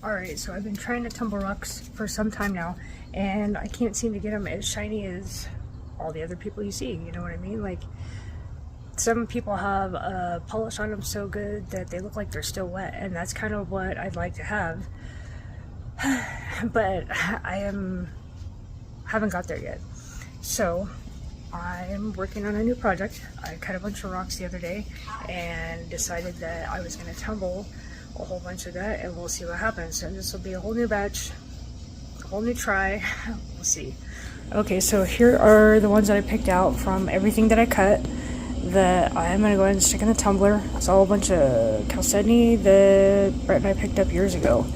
Alright, so I've been trying to tumble rocks for some time now, and I can't seem to get them as shiny as all the other people you see, you know what I mean? Like, some people have a polish on them so good that they look like they're still wet, and that's kind of what I'd like to have. But haven't got there yet. So I'm working on a new project. I cut a bunch of rocks the other day and decided that I was going to tumble a whole bunch of that, and we'll see what happens. And this will be a whole new batch, a whole new try. We'll see. Okay, so here are the ones that I picked out from everything that I cut that I'm going to go ahead and stick in the tumbler. It's all a bunch of chalcedony that Brett and I picked up years ago.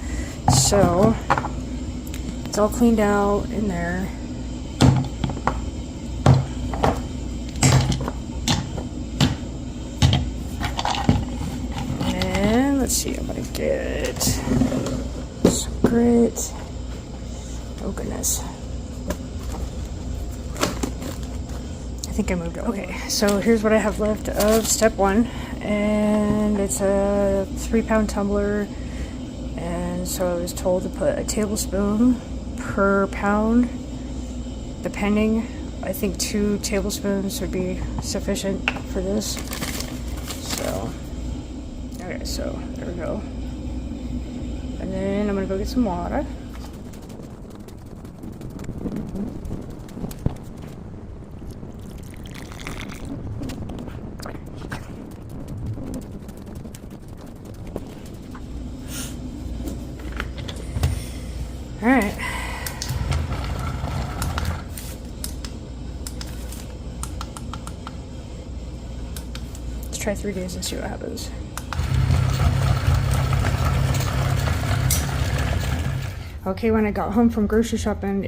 So it's all cleaned out in there. And let's see, I'm going to get some grit. Oh goodness. I think I moved it. Okay, so here's what I have left of step 1, and it's a 3-pound tumbler, and so I was told to put a tablespoon per pound, depending. I think 2 tablespoons would be sufficient for this. So, okay, so there we go. And then I'm gonna go get some water. Alright. Let's try 3 days and see what happens. Okay, when I got home from grocery shopping,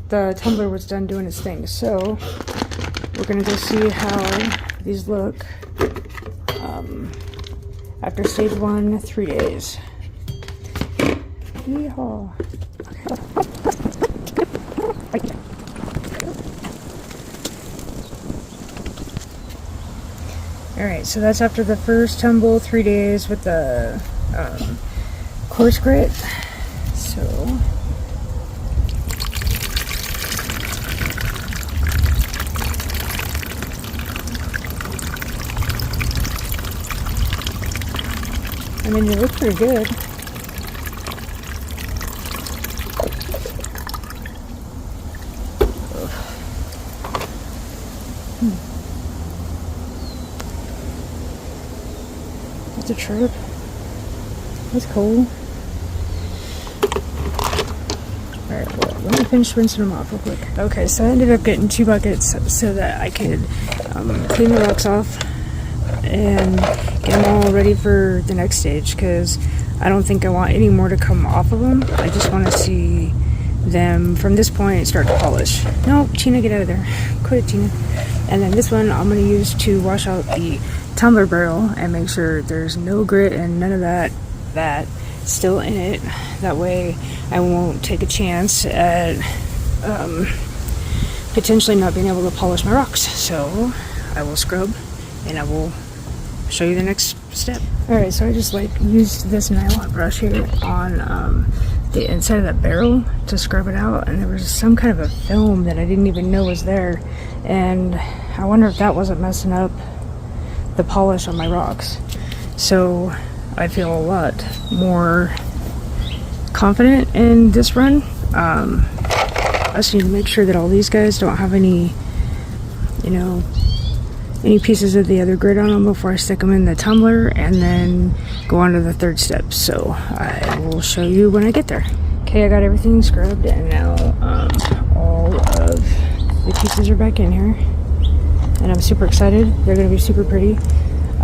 the tumbler was done doing its thing. So we're gonna go see how these look after stage 1, 3 days. Yeehaw. Alright, so that's after the first tumble, 3 days with the coarse grit. So I mean, they look pretty good. That's a trip. That's cool. Alright, well, let me finish rinsing them off real quick. Okay, so I ended up getting 2 buckets so that I could clean the rocks off and get them all ready for the next stage, because I don't think I want any more to come off of them. I just want to see them from this point start to polish. No, Tina, get out of there. Quit it, Tina. And then this one I'm going to use to wash out the tumbler barrel and make sure there's no grit and none of that still in it. That way I won't take a chance at potentially not being able to polish my rocks. So I will scrub and I will show you the next step. Alright, so I just used this nylon brush here on the inside of that barrel to scrub it out, and there was some kind of a film that I didn't even know was there, and I wonder if that wasn't messing up the polish on my rocks. So I feel a lot more confident in this run. I just need to make sure that all these guys don't have any pieces of the other grit on them before I stick them in the tumbler, and then go on to the 3rd step. So I will show you when I get there. Okay, I got everything scrubbed, and now all of the pieces are back in here, and I'm super excited. They're going to be super pretty.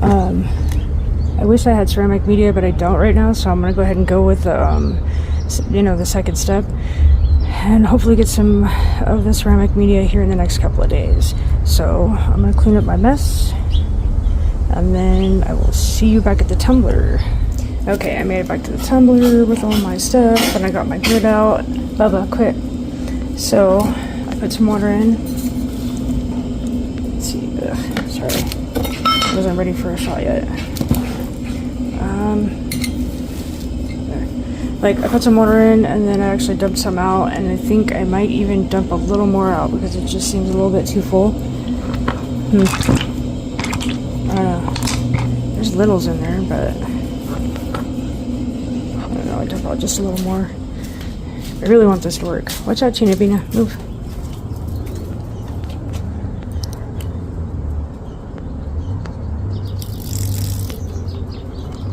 I wish I had ceramic media, but I don't right now, so I'm going to go ahead and go with the 2nd step, and hopefully get some of the ceramic media here in the next couple of days. So I'm going to clean up my mess, and then I will see you back at the tumbler. Okay, I made it back to the tumbler with all my stuff, and I got my grit out. Bubba, quit. So I put some water in. Let's see. Sorry, I wasn't ready for a shot yet. There. Like, I put some water in, and then I actually dumped some out, and I think I might even dump a little more out because it just seems a little bit too full. I don't know. There's littles in there, but I don't know. I dump out just a little more. I really want this to work. Watch out, China Bina. Move.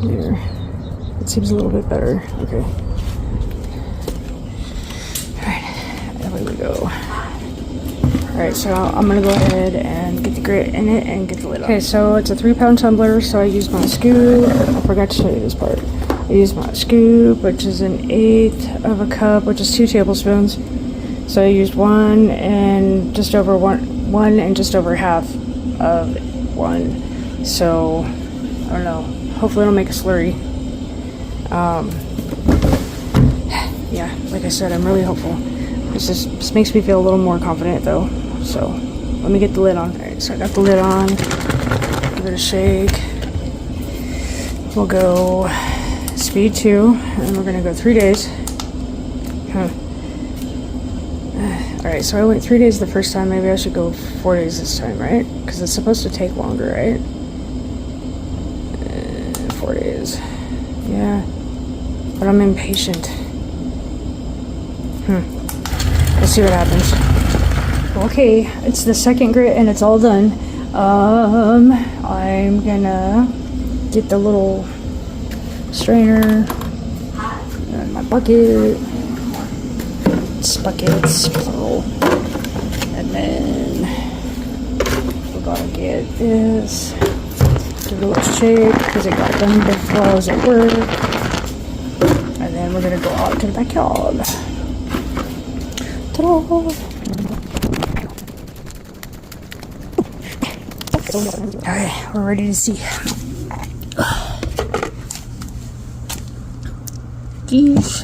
There. It seems a little bit better. Okay. Alright. There we go. Alright, so I'm gonna go ahead and get the grit in it and get the lid on. Okay, so it's a 3-pound tumbler, so I used my scoop. I forgot to show you this part. I used my scoop, which is 1/8 of a cup, which is 2 tablespoons. So I used one and just over half of one. So I don't know. Hopefully it'll make a slurry. Yeah, like I said, I'm really hopeful. This makes me feel a little more confident though. So let me get the lid on. Alright, so I got the lid on. Give it a shake. We'll go speed 2, and we're gonna go 3 days. Alright, so I went 3 days the first time. Maybe I should go 4 days this time, right? Because it's supposed to take longer, right? 4 days. Yeah. But I'm impatient. Let's see what happens. Okay, it's the second grit and it's all done. I'm gonna get the little strainer and my bucket. It's buckets, plural. And then we're gonna get this. Give it a little shake because it got done before I was at work. And then we're gonna go out to the backyard. Ta-da! Alright, we're ready to see. Geez.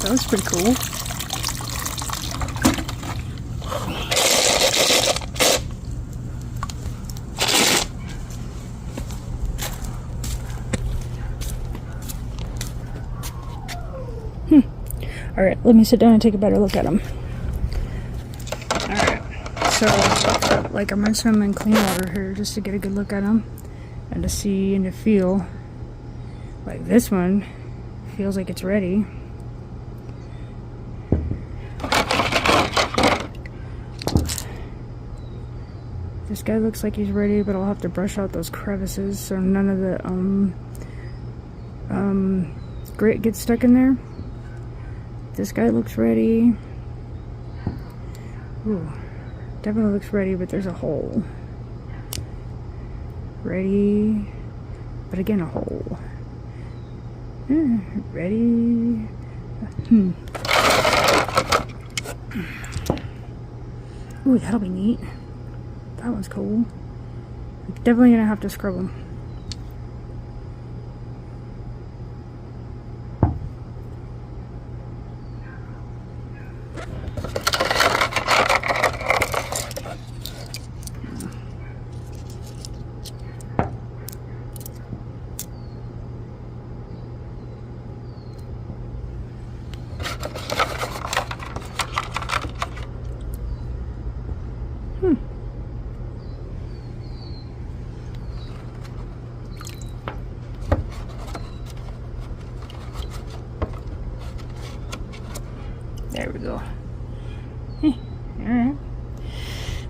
That was pretty cool. Alright, let me sit down and take a better look at them. Alright, so, like, I'm rinsing them in clean water here just to get a good look at them and to see and to feel. Like, this one feels like it's ready. This guy looks like he's ready, but I'll have to brush out those crevices so none of the grit gets stuck in there. This guy looks ready. Ooh, definitely looks ready, but there's a hole. Ready, but again a hole. Ready. Ooh, that'll be neat. That one's cool. I'm definitely gonna have to scrub them. There we go. Alright.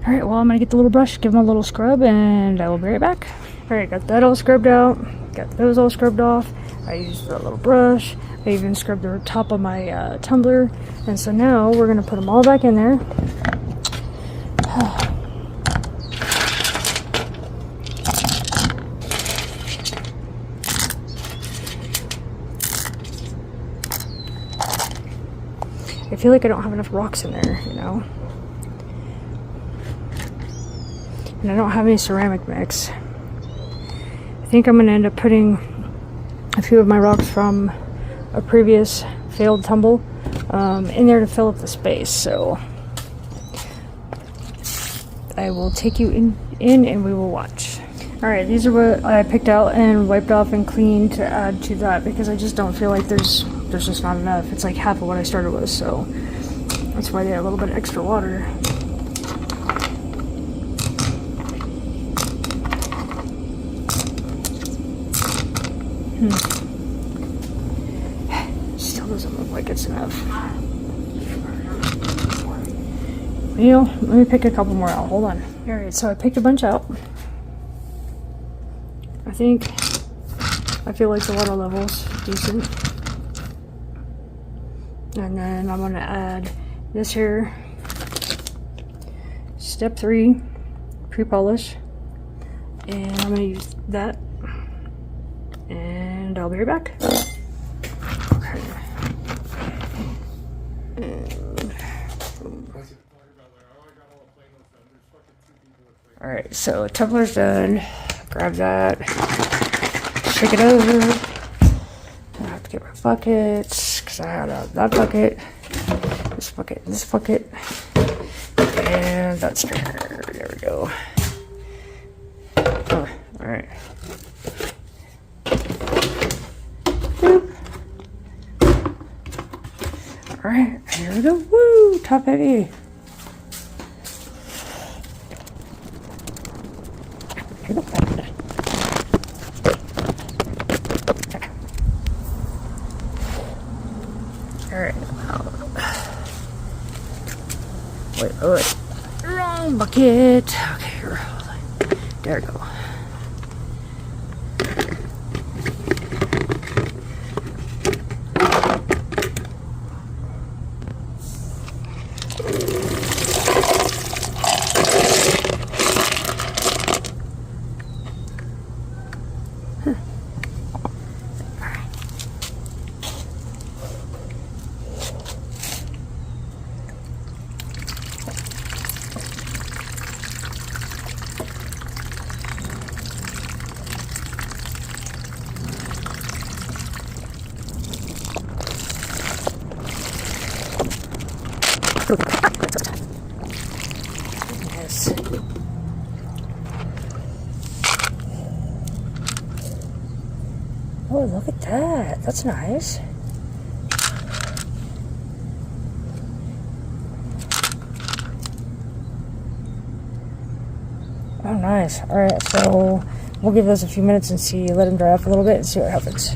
Alright, well, I'm gonna get the little brush, give them a little scrub, and I will be right back. Alright, got that all scrubbed out. Got those all scrubbed off. I used that little brush. I even scrubbed the top of my tumbler. And so now we're gonna put them all back in there. I feel like I don't have enough rocks in there, you know? And I don't have any ceramic mix. I think I'm going to end up putting a few of my rocks from a previous failed tumble in there to fill up the space. So I will take you in and we will watch. Alright, these are what I picked out and wiped off and cleaned to add to that, because I just don't feel like there's just not enough. It's like half of what I started with, so that's why they have a little bit of extra water. Still doesn't look like it's enough. You know, let me pick a couple more out. Hold on. Alright, so I picked a bunch out. I feel like the water level's decent. And then I'm gonna add this here. Step 3, pre-polish. And I'm gonna use that. And I'll be right back. Okay. Alright, so tumbler's done. Grab that. Shake it over. I have to get my buckets because I had that bucket, this bucket, and that strainer. There we go. Oh, all right. Boop. All right, here we go. Woo! Top heavy. Alright, wait. Wrong bucket. Okay, here, hold on. There we go. Yes. Oh, look at that. That's nice. Oh, nice. Alright, so we'll give those a few minutes and see, let them dry up a little bit and see what happens.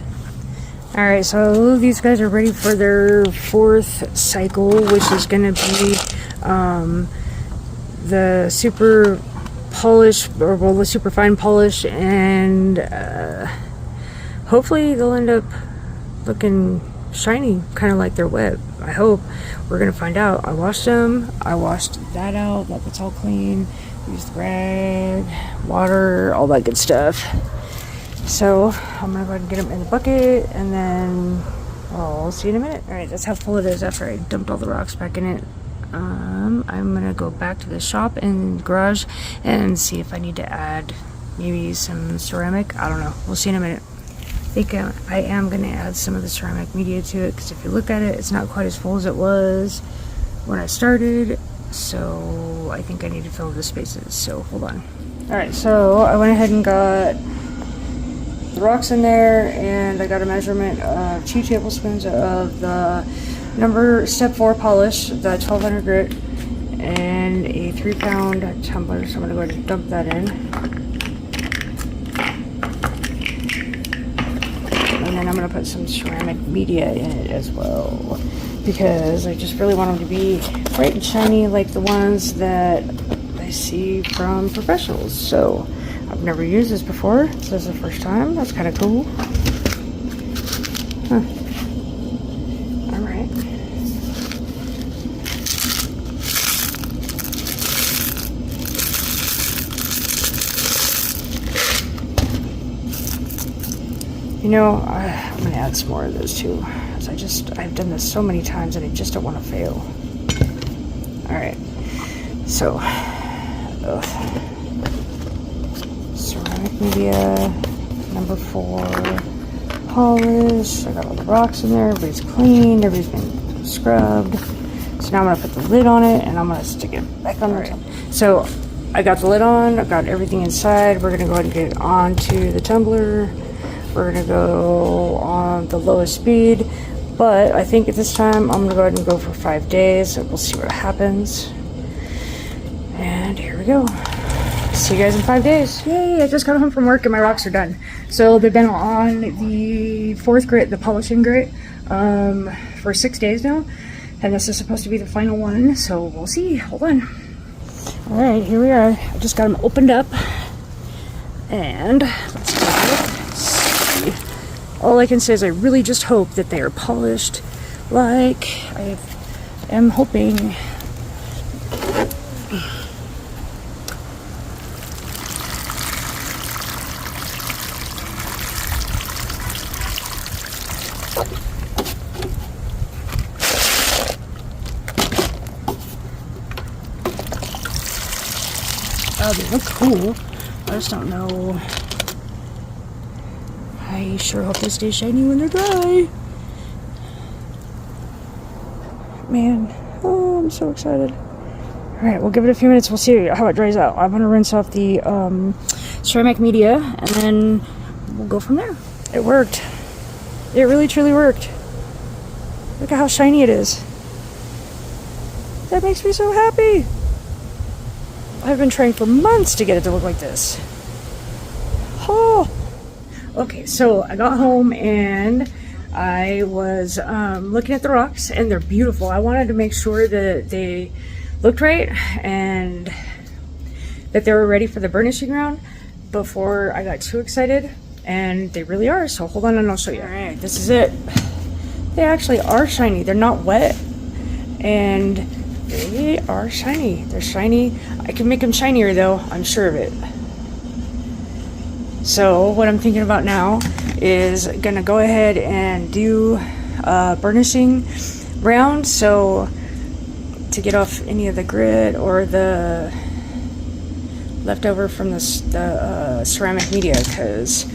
Alright, so these guys are ready for their 4th cycle, which is going to be the super polish, or well, the super fine polish, and hopefully they'll end up looking shiny, kind of like their web. I hope. We're going to find out. I washed them. I washed that out. That's all clean. Used the rag, water, all that good stuff. So I'm gonna go ahead and get them in the bucket, and then I'll see you in a minute. Alright, that's how full it is after I dumped all the rocks back in it. I'm gonna go back to the shop and garage and see if I need to add maybe some ceramic. I don't know. We'll see in a minute. I think I am gonna add some of the ceramic media to it, because if you look at it, it's not quite as full as it was when I started. So I think I need to fill the spaces. So hold on. Alright, so I went ahead and got the rocks in there, and I got a measurement of 2 tablespoons of the step 4 polish, the 1200 grit, and a 3-pound tumbler. So I'm gonna go ahead and dump that in, and then I'm gonna put some ceramic media in it as well, because I just really want them to be bright and shiny like the ones that I see from professionals. So I've never used this before. This is the first time. That's kind of cool. Huh. Alright. You know, I'm going to add some more of those too. Because I've done this so many times and I just don't want to fail. Alright. So, ceramic media, number 4, polished. I got all the rocks in there. Everybody's clean. Everybody's been scrubbed. So now I'm gonna put the lid on it and I'm gonna stick it back on there. So I got the lid on. I got everything inside. We're gonna go ahead and get it onto the tumbler. We're gonna go on the lowest speed, but I think at this time I'm gonna go ahead and go for 5 days. We'll see what happens. And here we go. See you guys in 5 days. Yay, I just got home from work and my rocks are done. So they've been on the 4th grit, the polishing grit, for 6 days now. And this is supposed to be the final one, so we'll see. Hold on. All right, here we are. I just got them opened up. And let's take a look. See. All I can say is I really just hope that they are polished like I am hoping. Oh, they look cool. I just don't know. I sure hope they stay shiny when they're dry. Man, oh, I'm so excited. Alright, we'll give it a few minutes. We'll see how it dries out. I'm going to rinse off the ceramic media and then we'll go from there. It worked. It really truly worked. Look at how shiny it is. That makes me so happy. I've been trying for months to get it to look like this. Oh! Okay, so I got home and I was looking at the rocks and they're beautiful. I wanted to make sure that they looked right and that they were ready for the burnishing round before I got too excited, and they really are. So hold on and I'll show you. All right, this is it. They actually are shiny. They're not wet and they are shiny. They're shiny. I can make them shinier though, I'm sure of it. So what I'm thinking about now is gonna go ahead and do a burnishing round, so to get off any of the grit or the leftover from the ceramic media, because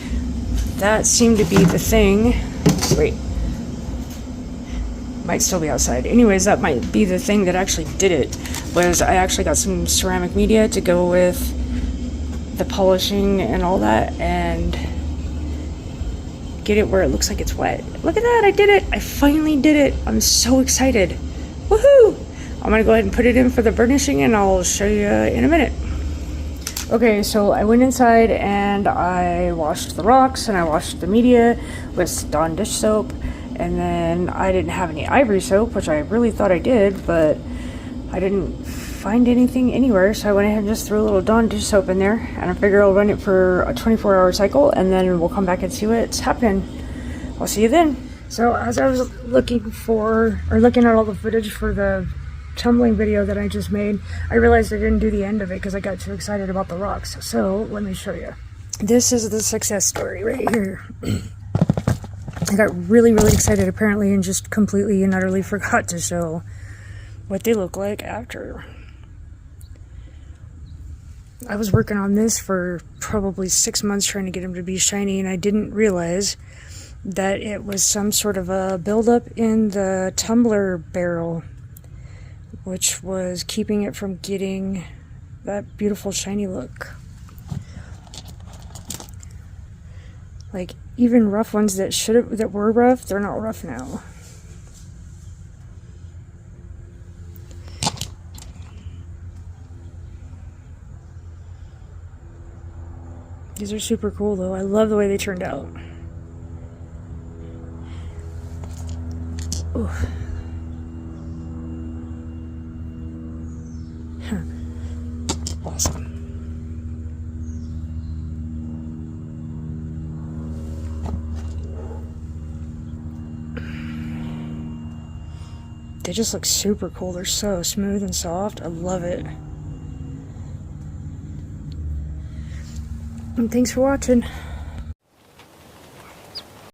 that seemed to be the thing. Wait, might still be outside. Anyways, that might be the thing that actually did it, was I actually got some ceramic media to go with the polishing and all that and get it where it looks like it's wet. Look at that, I did it. I finally did it. I'm so excited. Woohoo! I'm gonna go ahead and put it in for the burnishing and I'll show you in a minute. Okay, so I went inside and I washed the rocks and I washed the media with Dawn dish soap, and then I didn't have any ivory soap, which I really thought I did, but I didn't find anything anywhere, so I went ahead and just threw a little Dawn dish soap in there, and I figure I'll run it for a 24-hour cycle and then we'll come back and see what's happening. I'll see you then. So as I was looking at all the footage for the tumbling video that I just made, I realized I didn't do the end of it because I got too excited about the rocks. So let me show you. This is the success story right here. I got really excited apparently and just completely and utterly forgot to show what they look like after. I was working on this for probably 6 months trying to get them to be shiny, and I didn't realize that it was some sort of a buildup in the tumbler barrel, which was keeping it from getting that beautiful shiny look. Like, even rough ones that were rough, they're not rough now. These are super cool though. I love the way they turned out. Ooh. Awesome. They just look super cool. They're so smooth and soft. I love it. And thanks for watching.